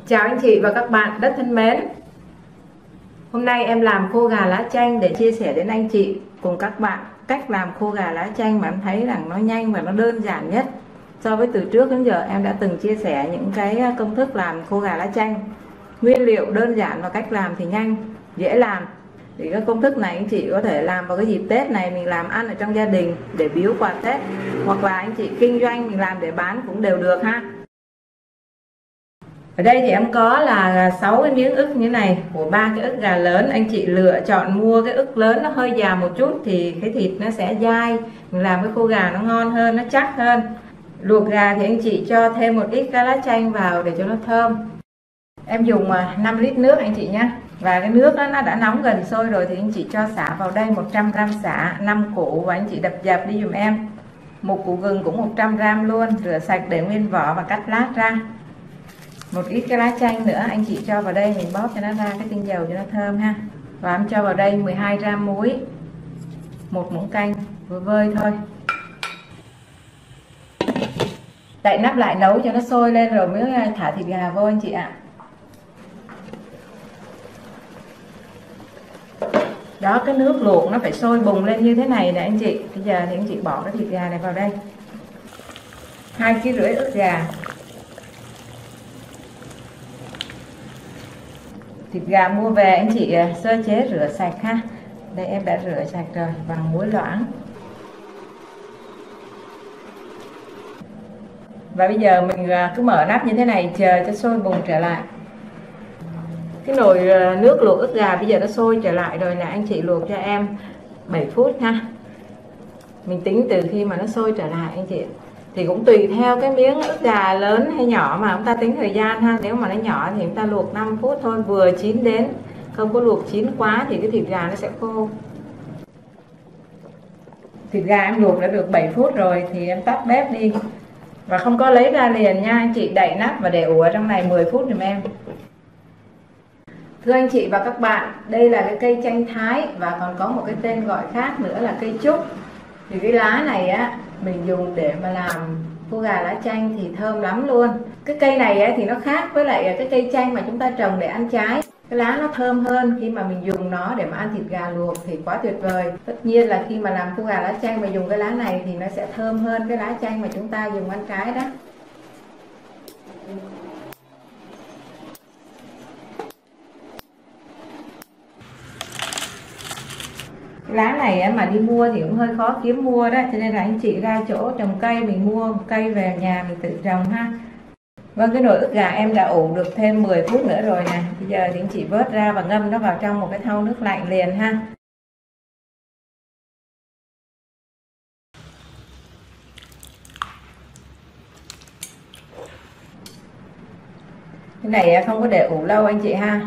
Chào anh chị và các bạn rất thân mến. Hôm nay em làm khô gà lá chanh để chia sẻ đến anh chị cùng các bạn cách làm khô gà lá chanh mà em thấy rằng nó nhanh và nó đơn giản nhất so với từ trước đến giờ em đã từng chia sẻ những cái công thức làm khô gà lá chanh. Nguyên liệu đơn giản và cách làm thì nhanh, dễ làm. Thì cái công thức này anh chị có thể làm vào cái dịp Tết này, mình làm ăn ở trong gia đình để biếu quà Tết, hoặc là anh chị kinh doanh mình làm để bán cũng đều được ha. Ở đây thì em có là 6 cái miếng ức như thế này của 3 cái ức gà lớn. Anh chị lựa chọn mua cái ức lớn nó hơi già một chút thì cái thịt nó sẽ dai, mình làm cái khô gà nó ngon hơn, nó chắc hơn. Luộc gà thì anh chị cho thêm một ít lá chanh vào để cho nó thơm. Em dùng 5 lít nước anh chị nhé. Và cái nước đó nó đã nóng gần sôi rồi thì anh chị cho xả vào đây 100g xả, 5 củ, và anh chị đập dập đi dùm em. Một củ gừng cũng 100g luôn, rửa sạch để nguyên vỏ và cắt lát ra. Một ít cái lá chanh nữa anh chị cho vào đây, mình bóp cho nó ra cái tinh dầu cho nó thơm ha. Và em cho vào đây 12g muối, một muỗng canh vừa vơi thôi. Đậy nắp lại nấu cho nó sôi lên rồi mới thả thịt gà vô anh chị ạ. Đó, cái nước luộc nó phải sôi bùng lên như thế này nè anh chị. Bây giờ thì anh chị bỏ cái thịt gà này vào đây. 2,5 kg ức gà. Thịt gà mua về anh chị sơ chế rửa sạch ha. Đây em đã rửa sạch rồi bằng muối loãng. Và bây giờ mình cứ mở nắp như thế này chờ cho sôi bùng trở lại. Cái nồi nước luộc ức gà bây giờ nó sôi trở lại rồi nè anh chị, luộc cho em 7 phút ha. Mình tính từ khi mà nó sôi trở lại anh chị. Thì cũng tùy theo cái miếng ức gà lớn hay nhỏ mà chúng ta tính thời gian ha. Nếu mà nó nhỏ thì chúng ta luộc 5 phút thôi, vừa chín đến. Không có luộc chín quá thì cái thịt gà nó sẽ khô. Thịt gà em luộc đã được 7 phút rồi thì em tắt bếp đi. Và không có lấy ra liền nha anh chị, đậy nắp và để ủ ở trong này 10 phút giùm em. Thưa anh chị và các bạn, đây là cái cây chanh Thái và còn có một cái tên gọi khác nữa là cây trúc. Thì cái lá này á mình dùng để mà làm khô gà lá chanh thì thơm lắm luôn. Cái cây này á thì nó khác với lại cái cây chanh mà chúng ta trồng để ăn trái. Cái lá nó thơm hơn, khi mà mình dùng nó để mà ăn thịt gà luộc thì quá tuyệt vời. Tất nhiên là khi mà làm khô gà lá chanh mà dùng cái lá này thì nó sẽ thơm hơn cái lá chanh mà chúng ta dùng ăn trái đó. Cái lá này mà đi mua thì cũng hơi khó kiếm mua đó, cho nên là anh chị ra chỗ trồng cây mình mua một cây về nhà mình tự trồng ha. Vâng, cái nồi ức gà em đã ủ được thêm 10 phút nữa rồi nè. Bây giờ thì anh chị vớt ra và ngâm nó vào trong một cái thau nước lạnh liền ha. Cái này không có để ủ lâu anh chị ha.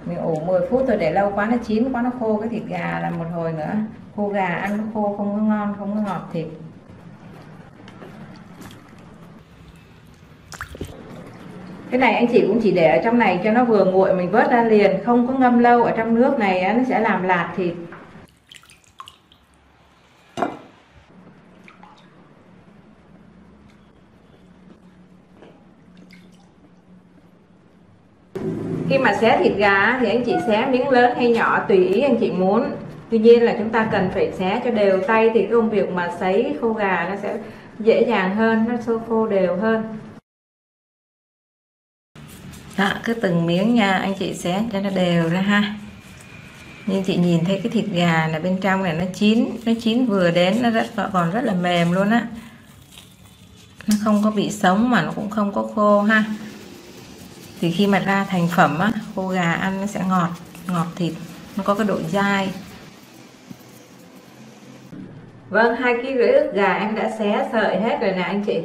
Mình ủ 10 phút thôi, để lâu quá nó chín quá nó khô cái thịt gà là một hồi nữa. Khô gà ăn nó khô không có ngon, không có ngọt thịt. Cái này anh chị cũng chỉ để ở trong này cho nó vừa nguội mình vớt ra liền, không có ngâm lâu ở trong nước này nó sẽ làm lạt thịt. Khi mà xé thịt gà thì anh chị xé miếng lớn hay nhỏ tùy ý anh chị muốn. Tuy nhiên là chúng ta cần phải xé cho đều tay thì công việc mà sấy khô gà nó sẽ dễ dàng hơn, nó sôi khô đều hơn. Đó, cứ từng miếng nha anh chị xé cho nó đều ra ha. Nhưng chị nhìn thấy cái thịt gà là bên trong này nó chín vừa đến, nó còn rất là mềm luôn á. Nó không có bị sống mà nó cũng không có khô ha. Thì khi mà ra thành phẩm á, khô gà ăn nó sẽ ngọt thịt, nó có cái độ dai. Vâng, 2,5 kg ức gà em đã xé sợi hết rồi nè anh chị.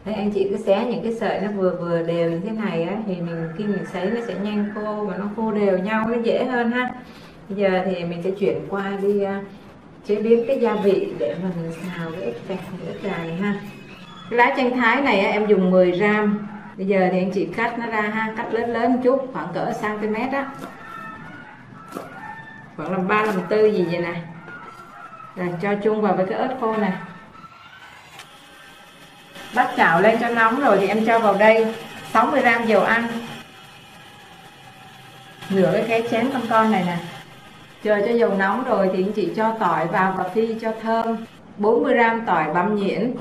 Đây, anh chị cứ xé những cái sợi nó vừa đều như thế này á, thì khi mình sấy nó sẽ nhanh khô và nó khô đều nhau, nó dễ hơn ha. Bây giờ thì mình sẽ chuyển qua đi chế biến cái gia vị để mà mình xào cái ức gà này ha. Cái lá chanh Thái này em dùng 10g. Bây giờ thì anh chị cắt nó ra ha, cắt lớn một chút, khoảng cỡ cm á, khoảng làm 3/4 gì vậy nè. Rồi cho chung vào với cái ớt khô này. Bắt chảo lên cho nóng rồi thì em cho vào đây 60g dầu ăn, Rửa cái chén con này nè. Chờ cho dầu nóng rồi thì anh chị cho tỏi vào và phi cho thơm. 40g tỏi băm nhuyễn.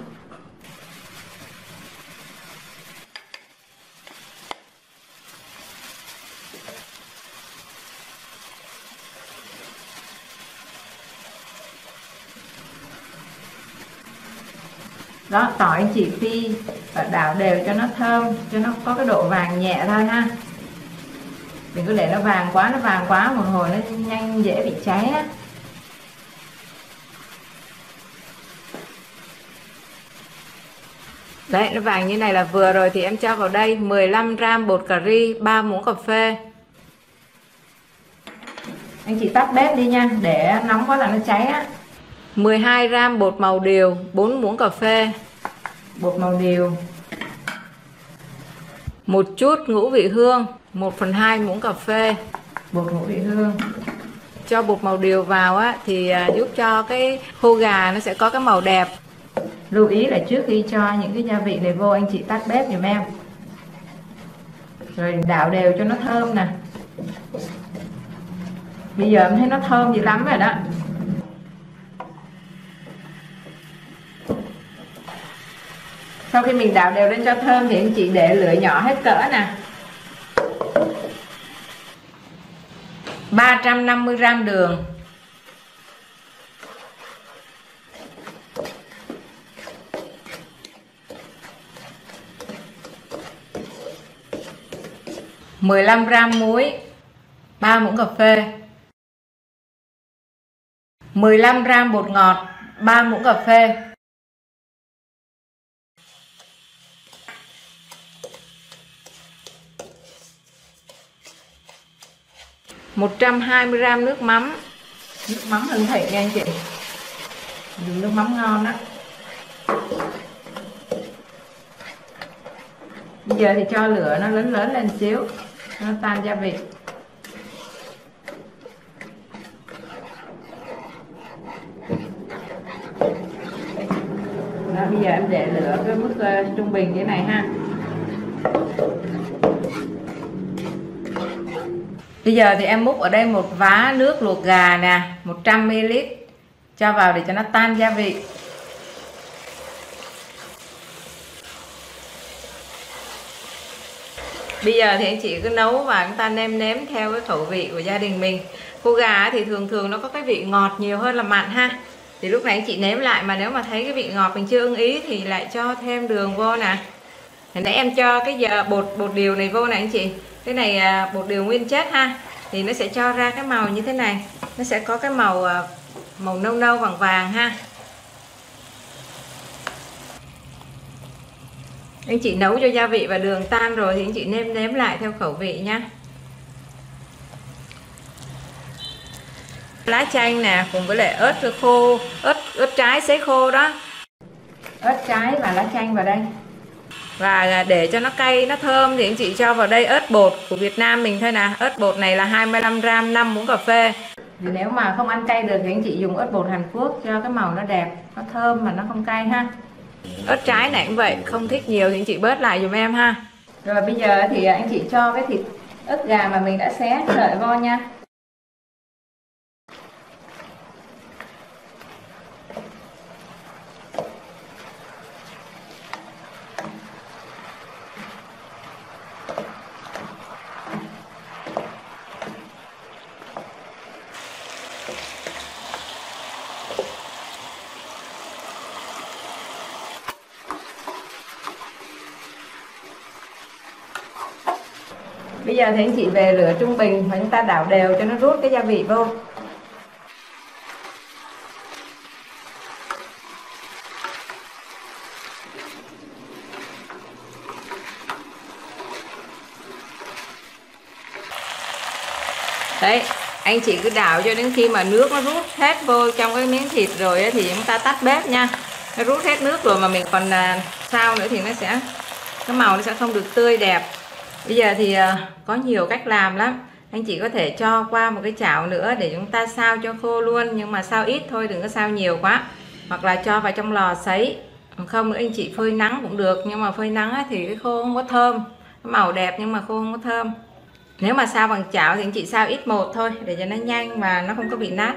Đó, tỏi anh chị phi và đảo đều cho nó thơm, cho nó có cái độ vàng nhẹ thôi ha. Đừng có để nó vàng quá một hồi nó nhanh dễ bị cháy á. Đấy, nó vàng như này là vừa rồi thì em cho vào đây 15g bột cà ri, 3 muỗng cà phê. Anh chị tắt bếp đi nha, để nóng quá là nó cháy á. 12g bột màu điều, 4 muỗng cà phê. Bột màu điều. Một chút ngũ vị hương, 1/2 muỗng cà phê. Bột ngũ vị hương. Cho bột màu điều vào á thì giúp cho cái khô gà nó sẽ có cái màu đẹp. Lưu ý là trước khi cho những cái gia vị này vô, anh chị tắt bếp giùm em. Rồi đảo đều cho nó thơm nè. Bây giờ em thấy nó thơm dữ lắm rồi đó. Sau khi mình đảo đều lên cho thơm thì anh chị để lửa nhỏ hết cỡ nè. 350g đường. (15g) muối, 3 muỗng cà phê. 15g bột ngọt, 3 muỗng cà phê. 120g nước mắm. Nước mắm Hương Thịnh nha anh chị. Dùng nước mắm ngon đó. Bây giờ thì cho lửa nó lớn lên xíu, nó tan gia vị. Đó, bây giờ em để lửa cái mức trung bình như này ha. Bây giờ thì em múc ở đây một vá nước luộc gà nè, 100ml. Cho vào để cho nó tan gia vị. Bây giờ thì anh chị cứ nấu và chúng ta nêm nếm theo cái khẩu vị của gia đình mình. Khô gà thì thường nó có cái vị ngọt nhiều hơn là mặn ha. Thì lúc này anh chị nếm lại, mà nếu mà thấy cái vị ngọt mình chưa ưng ý thì lại cho thêm đường vô nè. Hồi nãy em cho cái bột điều này vô này anh chị. Cái này bột điều nguyên chất ha. Thì nó sẽ cho ra cái màu như thế này. Nó sẽ có cái màu nâu nâu vàng vàng ha. Anh chị nấu cho gia vị và đường tan rồi thì anh chị nêm nếm lại theo khẩu vị nha. Lá chanh nè, cùng với lại ớt khô, ớt trái sấy khô đó. Ớt trái và lá chanh vào đây. Và để cho nó cay, nó thơm thì anh chị cho vào đây ớt bột của Việt Nam mình thôi nè. Ớt bột này là 25g, 5 muỗng cà phê. Thì nếu mà không ăn cay được thì anh chị dùng ớt bột Hàn Quốc cho cái màu nó đẹp, nó thơm mà nó không cay ha. Ớt trái này cũng vậy, không thích nhiều thì anh chị bớt lại dùm em ha. Rồi bây giờ thì anh chị cho cái thịt ức gà mà mình đã xé sợi vô nha. Bây giờ thì anh chị về lửa trung bình và chúng ta đảo đều cho nó rút cái gia vị vô. Đấy, anh chị cứ đảo cho đến khi mà nước nó rút hết vô trong cái miếng thịt rồi thì chúng ta tắt bếp nha. Nó rút hết nước rồi mà mình còn sao nữa thì cái màu nó sẽ không được tươi đẹp. Bây giờ thì có nhiều cách làm lắm. Anh chị có thể cho qua một cái chảo nữa để chúng ta xào cho khô luôn, nhưng mà xào ít thôi, đừng có xào nhiều quá. Hoặc là cho vào trong lò sấy. Không nữa anh chị phơi nắng cũng được, nhưng mà phơi nắng thì cái khô không có thơm. Cái màu đẹp nhưng mà khô không có thơm. Nếu mà xào bằng chảo thì anh chị xào ít một thôi để cho nó nhanh và nó không có bị nát.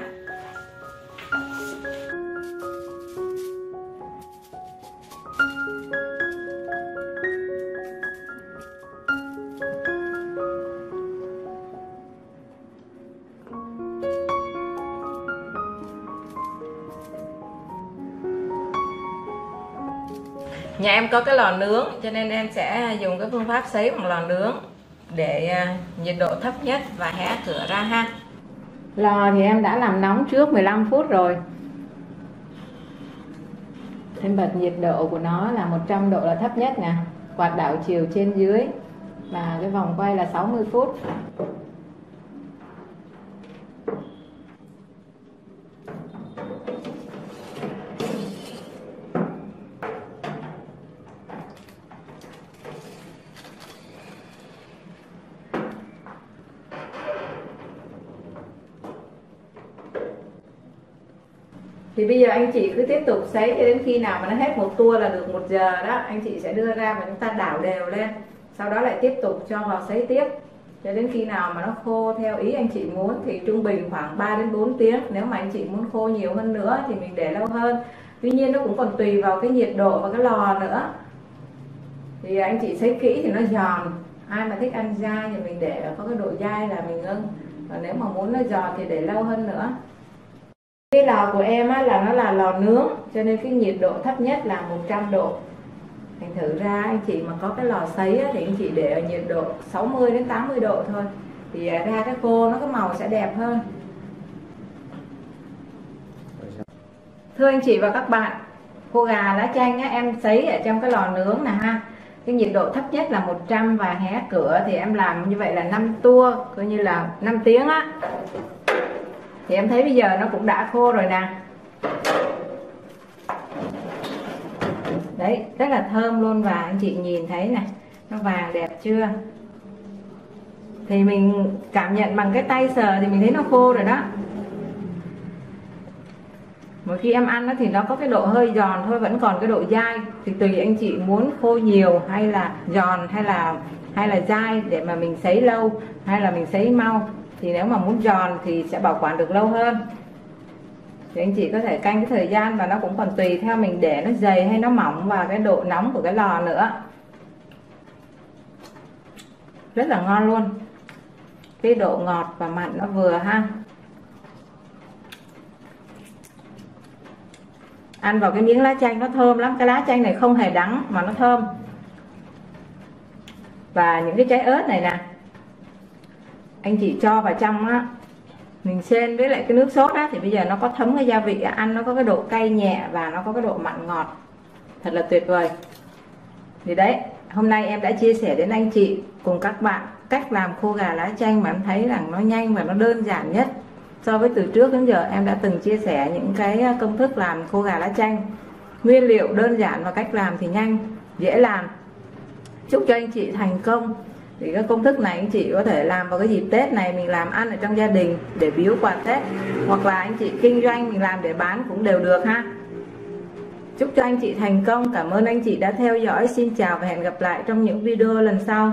Nhà em có cái lò nướng cho nên em sẽ dùng cái phương pháp sấy bằng lò nướng để nhiệt độ thấp nhất và hé cửa ra ha. Lò thì em đã làm nóng trước 15 phút rồi. Em bật nhiệt độ của nó là 100 độ là thấp nhất nè, quạt đảo chiều trên dưới và cái vòng quay là 60 phút. Thì bây giờ anh chị cứ tiếp tục sấy cho đến khi nào mà nó hết một tua là được 1 giờ đó, anh chị sẽ đưa ra và chúng ta đảo đều lên. Sau đó lại tiếp tục cho vào sấy tiếp cho đến khi nào mà nó khô theo ý anh chị muốn, thì trung bình khoảng 3 đến 4 tiếng. Nếu mà anh chị muốn khô nhiều hơn nữa thì mình để lâu hơn. Tuy nhiên nó cũng còn tùy vào cái nhiệt độ và cái lò nữa. Thì anh chị sấy kỹ thì nó giòn. Ai mà thích ăn dai thì mình để có cái độ dai là mình ưng. Còn nếu mà muốn nó giòn thì để lâu hơn nữa. Cái lò của em á, là nó là lò nướng cho nên cái nhiệt độ thấp nhất là 100 độ. Thành thử ra anh chị mà có cái lò sấy á, thì anh chị để ở nhiệt độ 60 đến 80 độ thôi. Thì ra cái khô nó có màu sẽ đẹp hơn. Thưa anh chị và các bạn, khô gà lá chanh á, em sấy ở trong cái lò nướng nè ha. Cái nhiệt độ thấp nhất là 100 và hé cửa thì em làm như vậy là 5 tua, coi như là 5 tiếng á. Thì em thấy bây giờ nó cũng đã khô rồi nè. Đấy, rất là thơm luôn và anh chị nhìn thấy nè, nó vàng đẹp chưa? Thì mình cảm nhận bằng cái tay sờ thì mình thấy nó khô rồi đó. Mỗi khi em ăn thì nó có cái độ hơi giòn thôi, vẫn còn cái độ dai. Thì tùy anh chị muốn khô nhiều hay là giòn hay là dai để mà mình sấy lâu hay là mình sấy mau. Thì nếu mà muốn giòn thì sẽ bảo quản được lâu hơn. Thì anh chị có thể canh cái thời gian và nó cũng còn tùy theo mình để nó dày hay nó mỏng và cái độ nóng của cái lò nữa. Rất là ngon luôn. Cái độ ngọt và mặn nó vừa ha. Ăn vào cái miếng lá chanh nó thơm lắm. Cái lá chanh này không hề đắng mà nó thơm. Và những cái trái ớt này nè, anh chị cho vào trong á, mình xên với lại cái nước sốt á, thì bây giờ nó có thấm cái gia vị, ăn nó có cái độ cay nhẹ và nó có cái độ mặn ngọt, thật là tuyệt vời. Thì đấy, hôm nay em đã chia sẻ đến anh chị cùng các bạn cách làm khô gà lá chanh mà em thấy rằng nó nhanh và nó đơn giản nhất so với từ trước đến giờ em đã từng chia sẻ những cái công thức làm khô gà lá chanh. Nguyên liệu đơn giản và cách làm thì nhanh, dễ làm. Chúc cho anh chị thành công. Thì cái công thức này anh chị có thể làm vào cái dịp Tết này, mình làm ăn ở trong gia đình để biếu quà Tết, hoặc là anh chị kinh doanh mình làm để bán cũng đều được ha. Chúc cho anh chị thành công. Cảm ơn anh chị đã theo dõi. Xin chào và hẹn gặp lại trong những video lần sau.